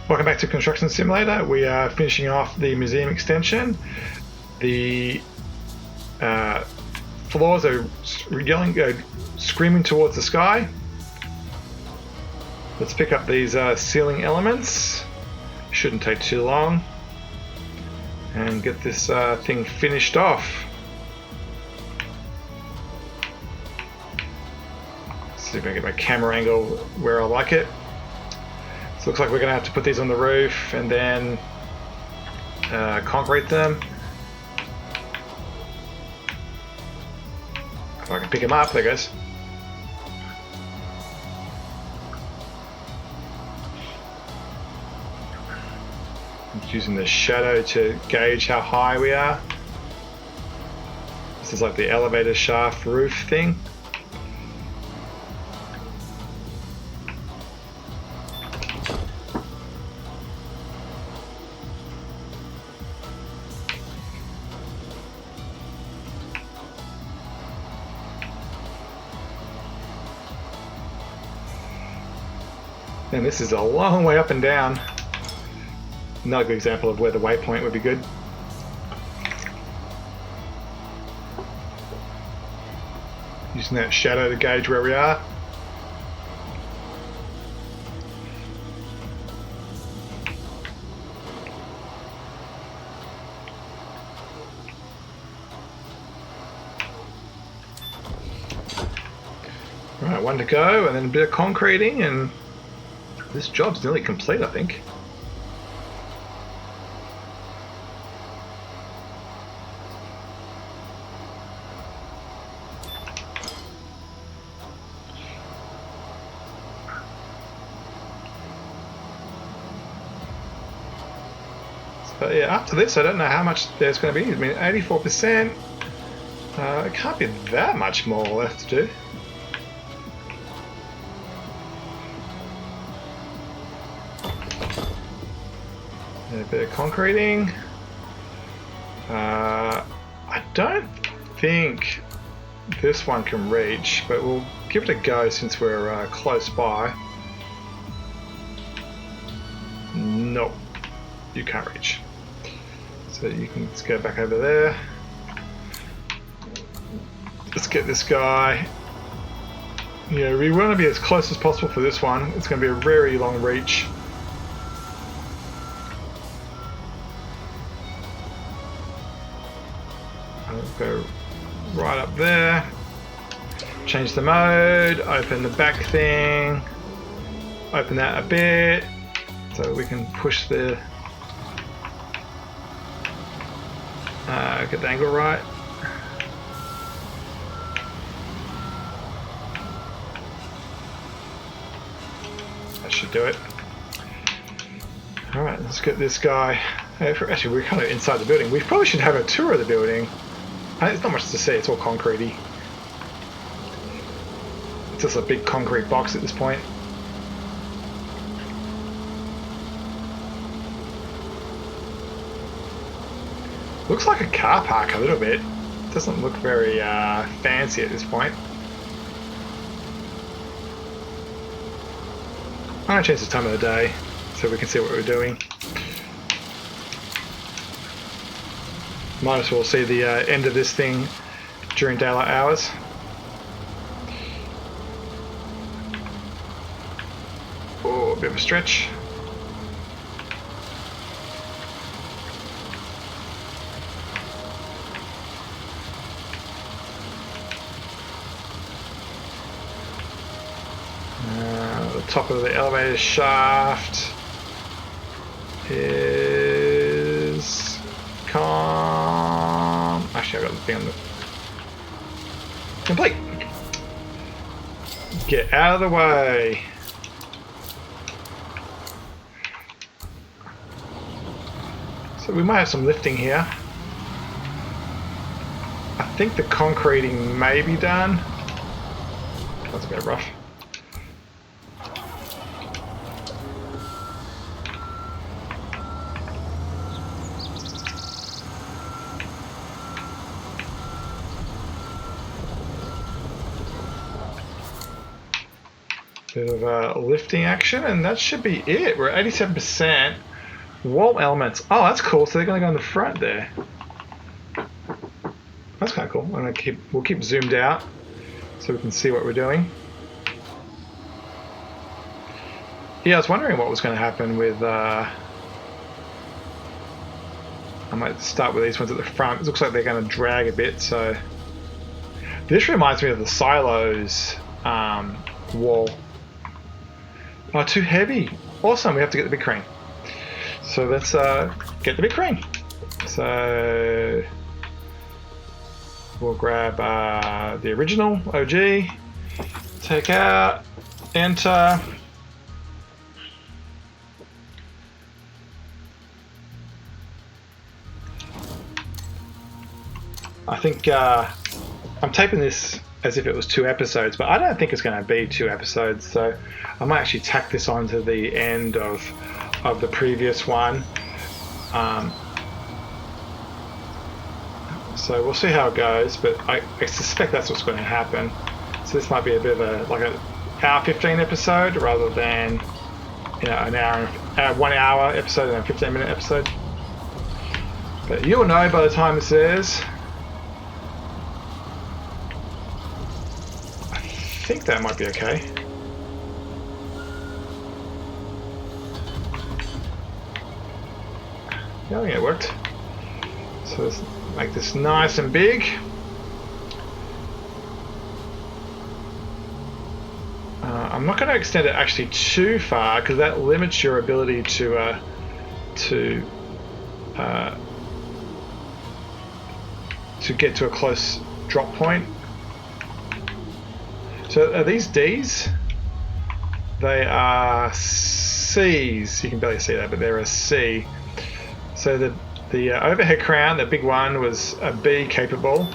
Welcome back to Construction Simulator. We are finishing off the museum extension. The floors are screaming towards the sky. Let's pick up these ceiling elements. Shouldn't take too long. And get this thing finished off. See if I can get my camera angle where I like it. So looks like we're going to have to put these on the roof and then concrete them. If I can pick them up, there goes. I'm using the shadow to gauge how high we are. This is like the elevator shaft roof thing. And this is a long way up and down. Another good example of where the waypoint would be good. Using that shadow to gauge where we are. Right, one to go, and then a bit of concreting, and this job's nearly complete, I think. So yeah, after this, I don't know how much there's going to be. I mean, 84%. It can't be that much more left to do. A bit of concreting. I don't think this one can reach, but we'll give it a go since we're close by. Nope, you can't reach. So you can just go back over there. Let's get this guy. Yeah, we want to be as close as possible for this one. It's going to be a very long reach. Go right up there, change the mode, open the back thing, open that a bit so we can push the get the angle right. That should do it. Alright, let's get this guy. Actually, we're kind of inside the building. We probably should have a tour of the building. There's not much to see, it's all concretey. It's just a big concrete box at this point. Looks like a car park a little bit. Doesn't look very fancy at this point. I'm going to change the time of the day so we can see what we're doing. Might as well see the end of this thing during daylight hours. Oh, a bit of a stretch. The top of the elevator shaft is Actually, I got the thing on the complete. Get out of the way. So we might have some lifting here. I think the concreting may be done. That's a bit rough. Bit of lifting action, and that should be it. We're at 87%. Wall elements. Oh, that's cool. So they're going to go in the front there. That's kind of cool. We'll keep zoomed out so we can see what we're doing. Yeah, I was wondering what was going to happen with. I might start with these ones at the front. It looks like they're going to drag a bit. So this reminds me of the silos wall. Oh, too heavy. Awesome. We have to get the big crane. So let's get the big crane. So we'll grab the original OG, take out, enter. I think I'm taping this as if it was 2 episodes, but I don't think it's going to be 2 episodes, so I might actually tack this on to the end of the previous one. So we'll see how it goes, but I suspect that's what's going to happen. So this might be a bit of like an hour 15 episode rather than an 1 hour episode and a 15-minute episode. But you'll know by the time this airs. I think that might be okay. Yeah, I think it worked. So let's make this nice and big. I'm not going to extend it actually too far because that limits your ability to get to a close drop point. So are these D's? They are C's. You can barely see that, but they're a C. So the overhead crown, the big one, was a B capable.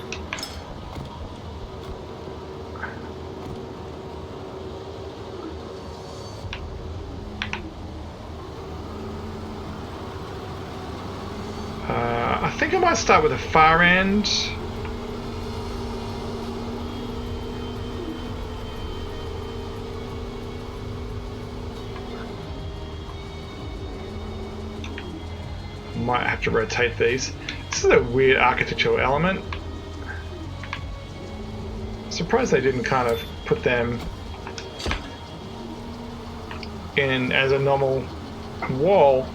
I think I might start with the far end. Might have to rotate these. This is a weird architectural element. Surprised they didn't kind of put them in as a normal wall.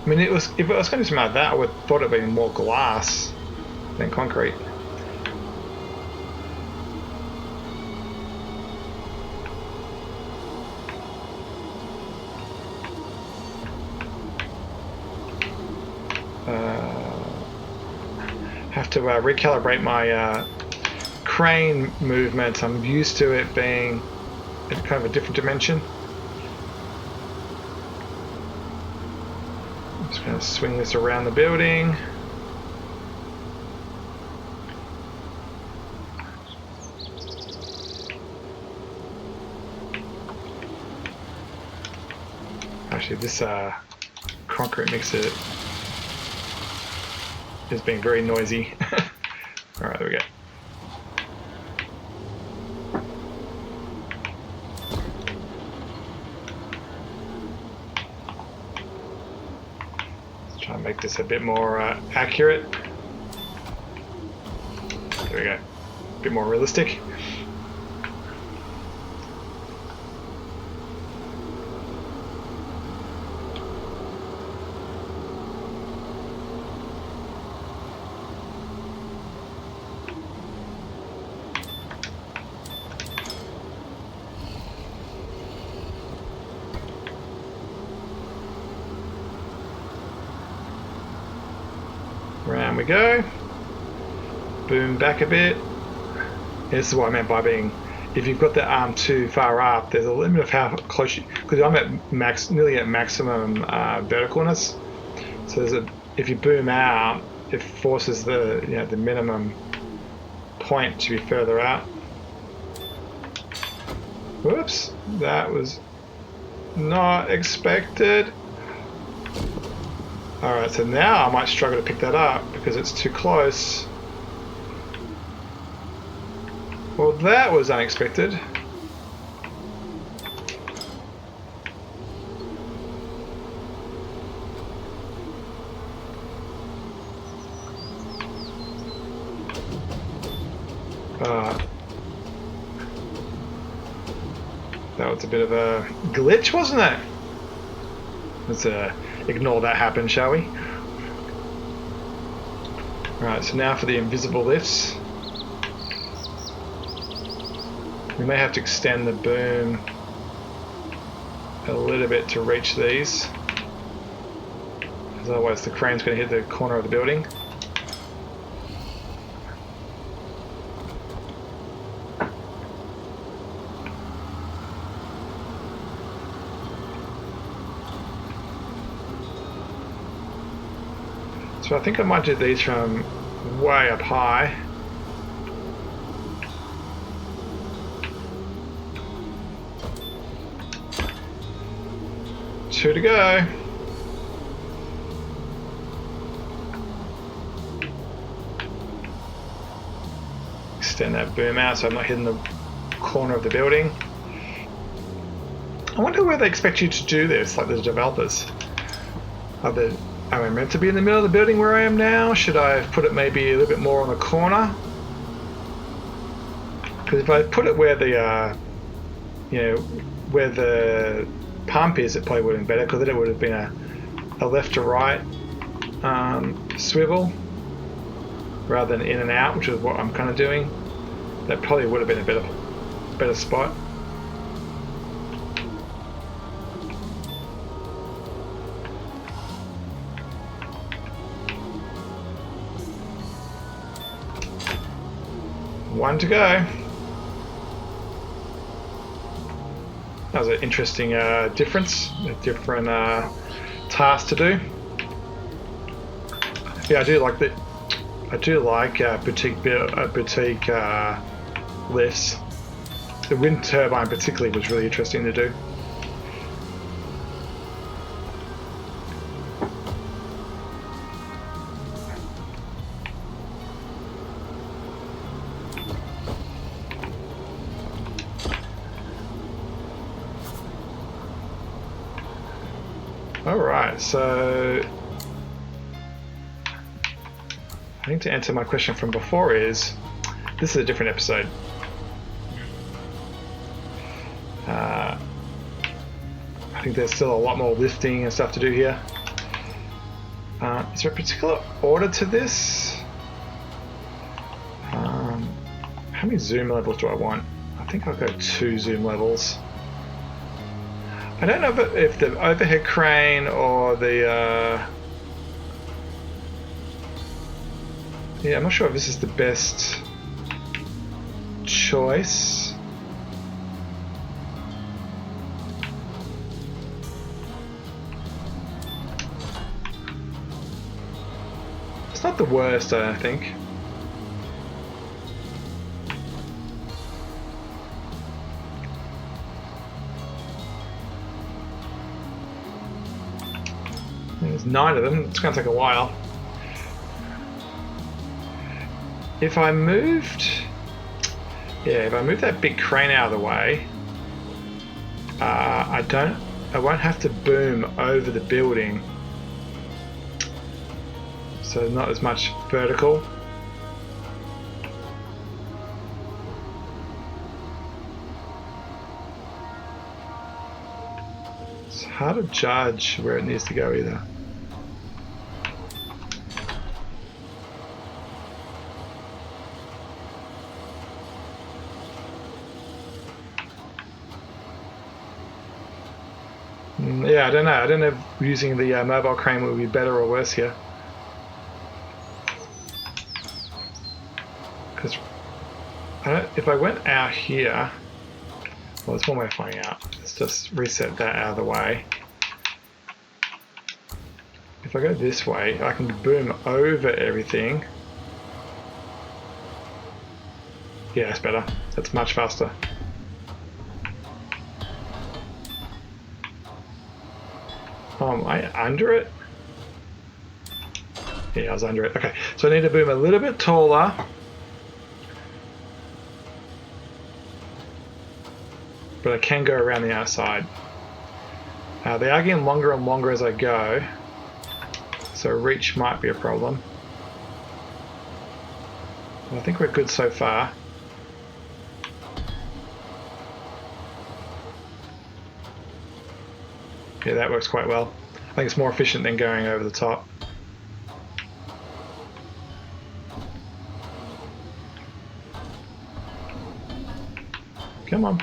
I mean, if it was going to be something like that, I would have thought it'd be more glass than concrete. Have to recalibrate my crane movement. I'm used to it being in kind of a different dimension. I'm just going to swing this around the building. Actually, this concrete mixer is being very noisy. Alright, there we go. Let's try and make this a bit more accurate. There we go. A bit more realistic. Around we go. Boom back a bit. This is what I meant by being, if you've got the arm too far up, there's a limit of how close you, because I'm at nearly at maximum verticalness. So if you boom out, it forces the the minimum point to be further out. Whoops, that was not expected. Alright, so now I might struggle to pick that up because it's too close. Well, that was unexpected. That was a bit of a glitch, wasn't it? Let's ignore that happen, shall we? Right, so now for the invisible lifts. We may have to extend the boom a little bit to reach these, because otherwise the crane's going to hit the corner of the building. So I think I might do these from way up high. Two to go. Extend that boom out so I'm not hitting the corner of the building. I wonder where they expect you to do this, like the developers. Am I meant to be in the middle of the building where I am now? Should I have put it maybe a little bit more on the corner? Because if I put it where the, where the pump is, it probably would have been better, because then it would have been a left to right swivel rather than in and out, which is what I'm kind of doing. That probably would have been a better spot. One to go. That was an interesting difference, a different task to do. Yeah, I do like that. I do like boutique lifts. The wind turbine particularly was really interesting to do. Alright, so I think to answer my question from before is, this is a different episode. I think there's still a lot more lifting and stuff to do here. Is there a particular order to this? How many zoom levels do I want? I think I'll go 2 zoom levels. I don't know if the overhead crane or the yeah, I'm not sure if this is the best choice. It's not the worst, I don't think. There's 9 of them. It's going to take a while. If I moved that big crane out of the way, I won't have to boom over the building, so not as much vertical. It's hard to judge where it needs to go either. Yeah, I don't know. I don't know if using the mobile crane would be better or worse here. Because if I went out here, well, there's one way of finding out. Let's just reset that out of the way. If I go this way, I can boom over everything. Yeah, it's better. That's much faster. Oh, am I under it? Yeah, I was under it. Okay, so I need to boom a little bit taller. But I can go around the outside. They are getting longer and longer as I go, so reach might be a problem. I think we're good so far. Yeah, that works quite well. I think it's more efficient than going over the top. Come on.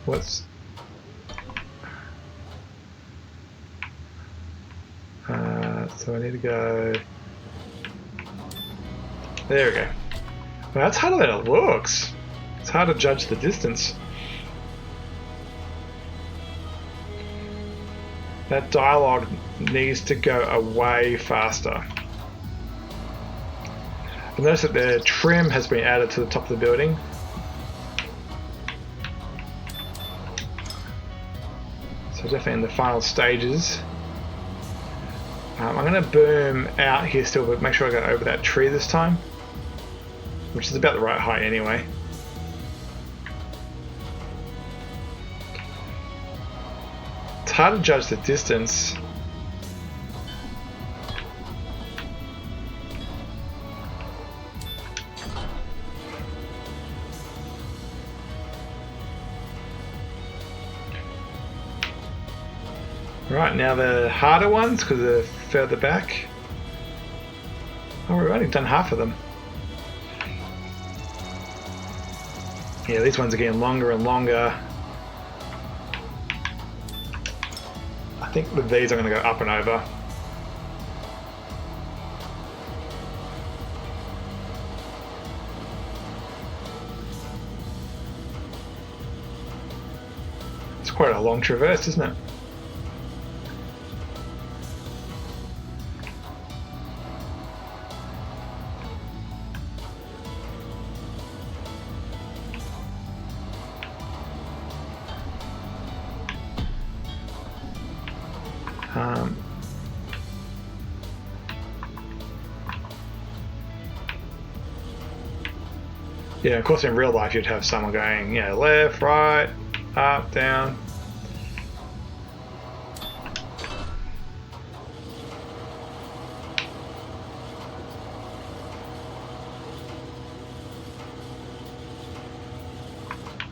What's... so I need to go... There we go. Well, that's harder than it looks. It's hard to judge the distance. That dialogue needs to go away faster. I notice that the trim has been added to the top of the building. So definitely in the final stages. I'm going to boom out here still, but make sure I go over that tree this time, which is about the right height anyway. It's hard to judge the distance. Right, now the harder ones, because they're further back. Oh, we've only done half of them. Yeah, these ones are getting longer and longer. I think with these I'm going to go up and over. It's quite a long traverse, isn't it? Yeah, of course in real life you'd have someone going, left, right, up, down.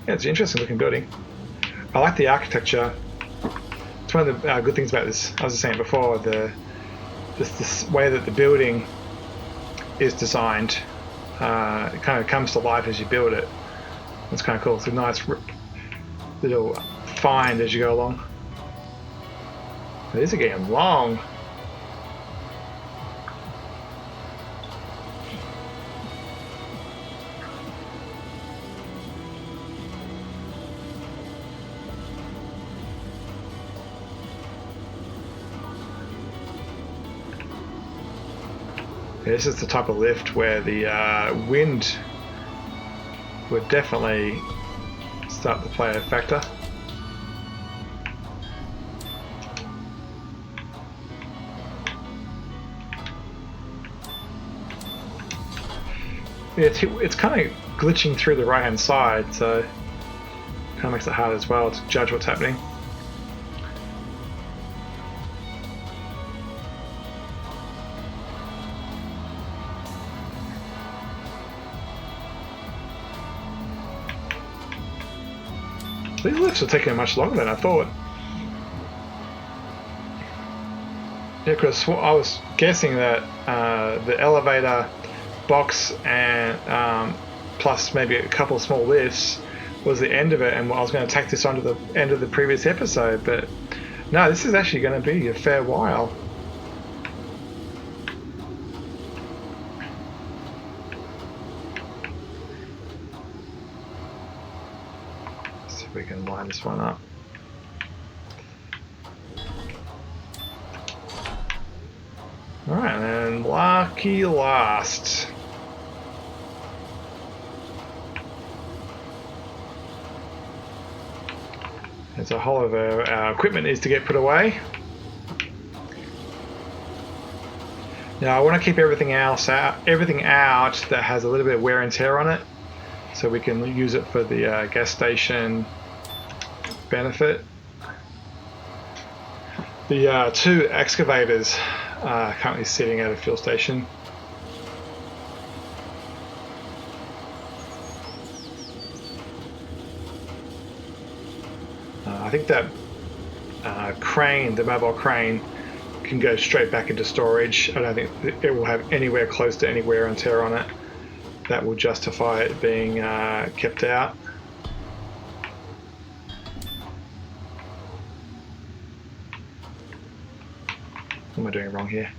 Yeah, it's an interesting looking building. I like the architecture. It's one of the good things about this. I was just saying before, this way that the building is designed. It kind of comes to life as you build it. It's kind of cool. It's a nice little find as you go along. These are getting long. This is the type of lift where the wind would definitely start to play a factor. Yeah, it's kind of glitching through the right hand side, so it kind of makes it hard as well to judge what's happening. These lifts are taking much longer than I thought. Yeah, because I was guessing that the elevator box and plus maybe a couple of small lifts was the end of it, and I was going to take this on to the end of the previous episode, but no, this is actually going to be a fair while. We can line this one up. Alright, and lucky last. There's a whole of our equipment needs to get put away. Now I want to keep everything else out, that has a little bit of wear and tear on it, so we can use it for the gas station benefit. The two excavators currently sitting at a fuel station. I think that crane, the mobile crane, can go straight back into storage. I don't think it will have anywhere close to any wear and tear on it that will justify it being kept out. What am I doing wrong here?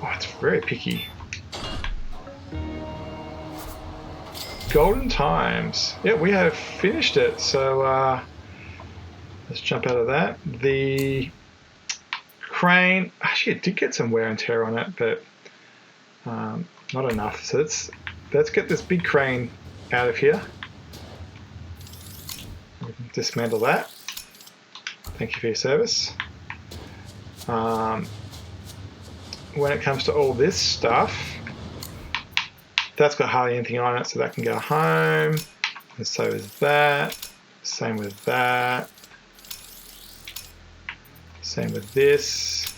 Oh, it's very picky. Golden times. Yeah, we have finished it. So let's jump out of that. The crane, actually, it did get some wear and tear on it, but not enough. So let's get this big crane out of here. Dismantle that. Thank you for your service. When it comes to all this stuff, that's got hardly anything on it, so that can go home. And so is that. Same with that. Same with this.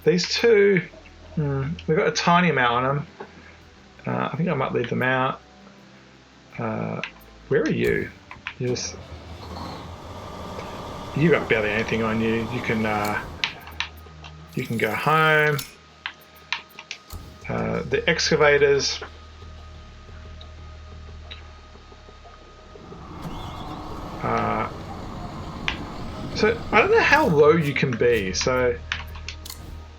These two, we've got a tiny amount on them. I think I might leave them out. Where are you? You got barely anything on you. You can go home. The excavators. So I don't know how low you can be. So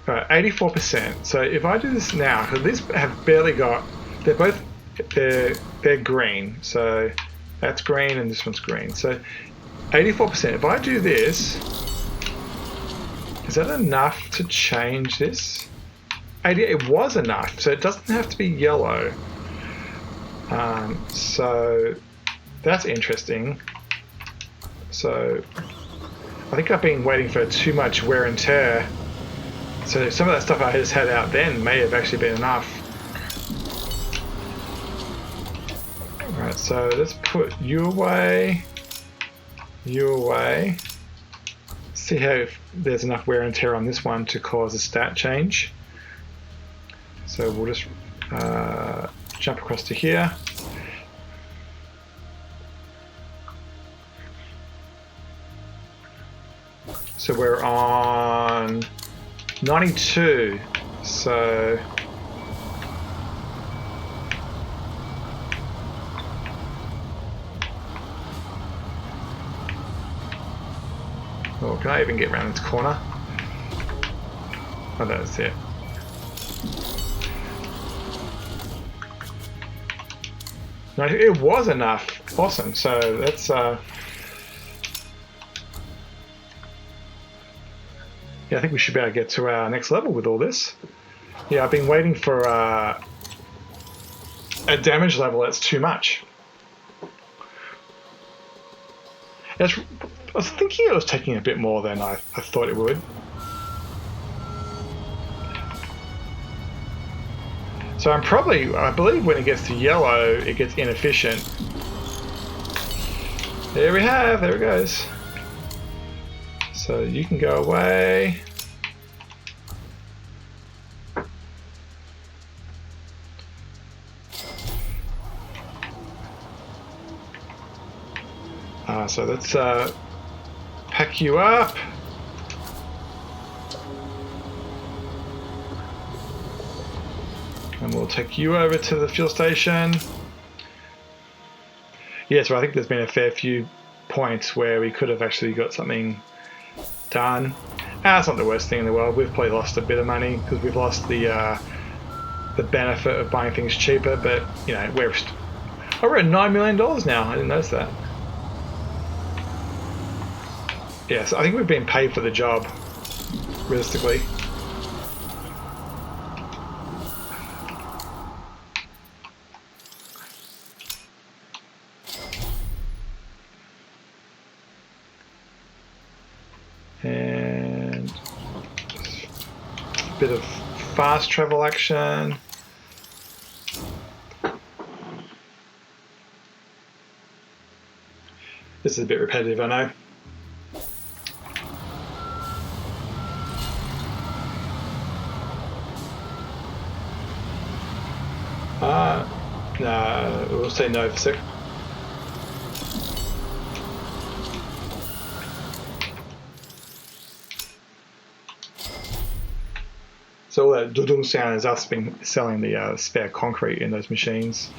84%. So if I do this now, because these have barely got, they're green. So that's green and this one's green. So 84%. If I do this, is that enough to change this? It was enough, so it doesn't have to be yellow. So that's interesting. So I think I've been waiting for too much wear and tear. So some of that stuff I just had out then may have actually been enough. Alright, so let's put you away. You away. See how there's enough wear and tear on this one to cause a stat change. So we'll just jump across to here. So we're on 92. So oh, can I even get around this corner? Oh, that's it. No, it was enough. Awesome. So that's yeah, I think we should be able to get to our next level with all this. Yeah, I've been waiting for a damage level that's too much. I was thinking it was taking a bit more than I thought it would. So I believe when it gets to yellow, it gets inefficient. There it goes. So you can go away. So let's pack you up. And we'll take you over to the fuel station. Yeah, so I think there's been a fair few points where we could have actually got something done. It's not the worst thing in the world. We've probably lost a bit of money because we've lost the benefit of buying things cheaper, but you know, we're at $9 million now. I didn't notice that. Yes, I think we've been paid for the job, realistically. And a bit of fast travel action. This is a bit repetitive, I know. we'll say no for a sec. So all that dudung sound is us being selling the spare concrete in those machines.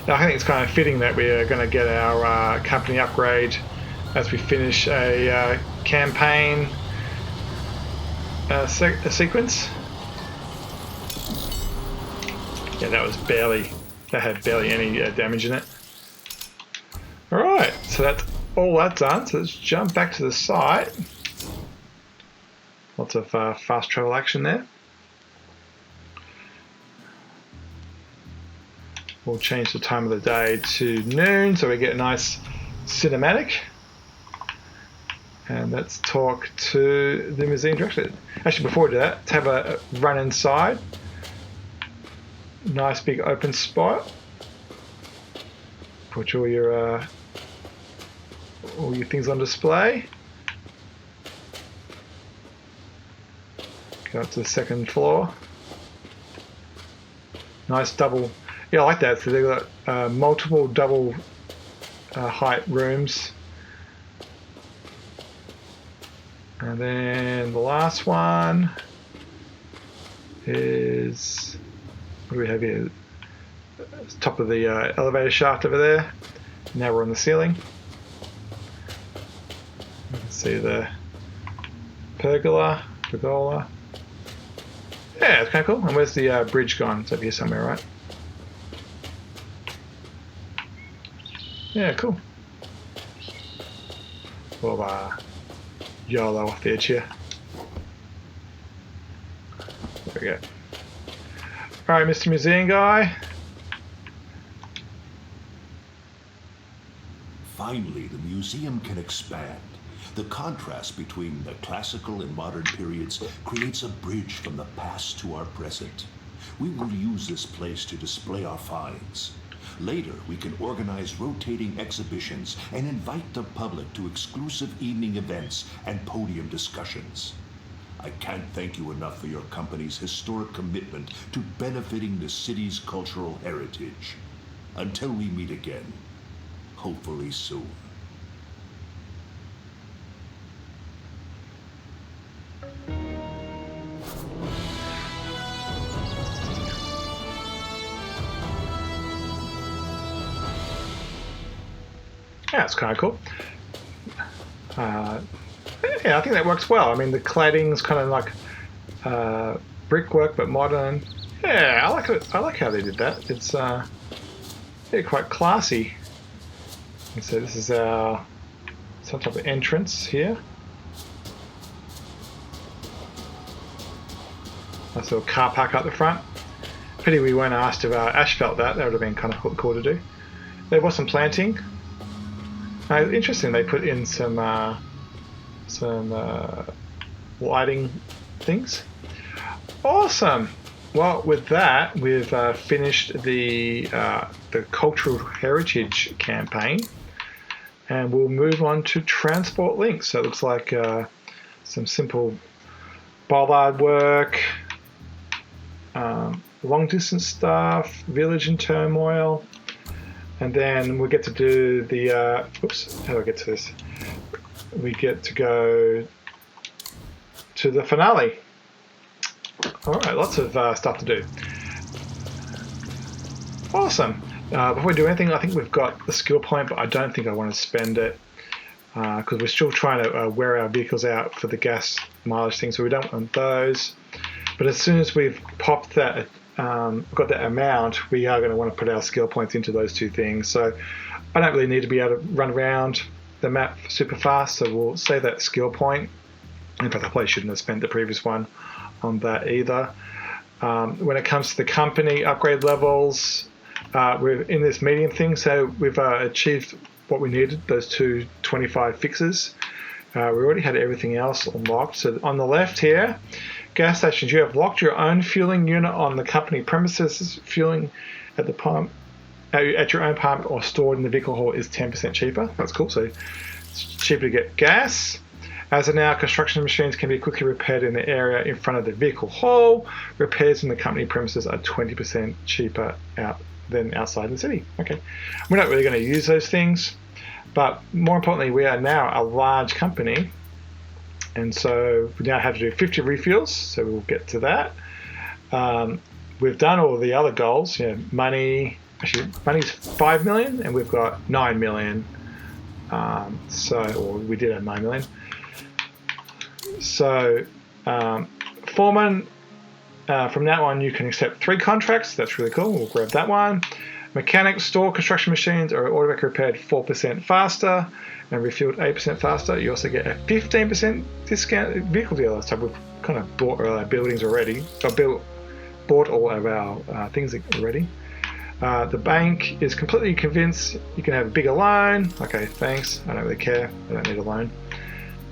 Now, I think it's kind of fitting that we are going to get our company upgrade as we finish a campaign sequence. Yeah, that had barely any damage in it. Alright, so that's all that done. So let's jump back to the site. Lots of fast travel action there. We'll change the time of the day to noon so we get a nice cinematic. And let's talk to the museum director. Actually, before we do that, let's have a run inside. Nice big open spot. Put all your things on display. Go up to the second floor. Nice double. Yeah, I like that. So they've got multiple double height rooms. And then the last one is, what do we have here? It's top of the elevator shaft over there. Now we're on the ceiling. You can see the pergola. Yeah, it's kind of cool. And where's the bridge gone? It's over here somewhere, right? Yeah, cool. We'll YOLO off the edge here. There we go. Alright, Mr. Museum Guy. Finally, the museum can expand. The contrast between the classical and modern periods creates a bridge from the past to our present. We will use this place to display our finds. Later, we can organize rotating exhibitions and invite the public to exclusive evening events and podium discussions. I can't thank you enough for your company's historic commitment to benefiting the city's cultural heritage. Until we meet again, hopefully soon. Yeah, it's kind of cool. Yeah, I think that works well. I mean, the cladding's kind of like brickwork, but modern. Yeah, I like it. I like how they did that. It's quite classy. And so this is some type of entrance here. Nice little car park up the front. Pity we weren't asked to asphalt that. That would have been kind of cool to do. There was some planting. Interesting. They put in some lighting things. Awesome. Well, with that, we've finished the cultural heritage campaign, and we'll move on to transport links. So it looks like some simple bollard work, long distance stuff, village in turmoil. And then we get to do the, oops, how do I get to this? We get to go to the finale. All right, lots of stuff to do. Awesome. Before we do anything, I think we've got the skill point, but I don't think I want to spend it because we're still trying to wear our vehicles out for the gas mileage thing, so we don't want those. But as soon as we've popped that, got that amount, we are going to want to put our skill points into those two things. So I don't really need to be able to run around the map super fast, so we'll save that skill point. In fact, I probably shouldn't have spent the previous one on that either. When it comes to the company upgrade levels, we're in this medium thing, so we've achieved what we needed, those 225 fixes. We already had everything else unlocked. So on the left here, gas stations, you have locked your own fueling unit on the company premises. Fueling at the pump, at your own pump or stored in the vehicle hall is 10% cheaper. That's cool. So It's cheaper to get gas. As of now, construction machines can be quickly repaired in the area in front of the vehicle hall. Repairs in the company premises are 20% cheaper than outside in the city. Okay, we're not really going to use those things, but more importantly, we are now a large company, and so we now have to do 50 refuels, so we'll get to that. We've done all the other goals. Money's 5 million, and we've got 9 million. Or we did have 9 million. So, foreman, from now on, you can accept 3 contracts. That's really cool. We'll grab that one. Mechanics store construction machines are automatically repaired 4% faster and refueled 8% faster. You also get a 15% discount at vehicle dealers. So we've kind of bought all our buildings already. Bought all of our things already. The bank is completely convinced you can have a bigger loan. Okay, thanks. I don't really care. I don't need a loan.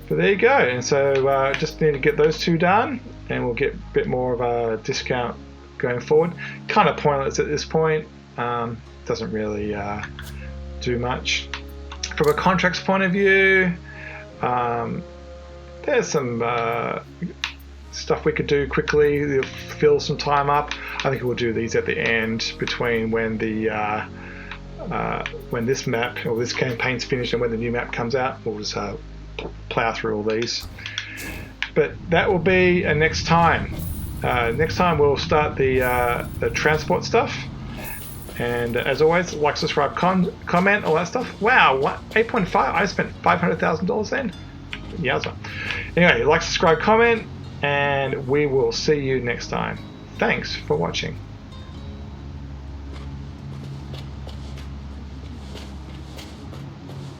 But there you go. And so just need to get those 2 done, and we'll get a bit more of a discount going forward. Kind of pointless at this point. Doesn't really do much. From a contracts point of view, there's some stuff we could do quickly. It'll fill some time up. I think we'll do these at the end between when when this map or this campaign's finished and when the new map comes out. We'll just plow through all these. But that will be next time. Next time we'll start the transport stuff. And as always, like, subscribe, comment, all that stuff. Wow, what? 8.5? I spent $500,000 then? Yowza. Anyway, like, subscribe, comment, and we will see you next time. Thanks for watching.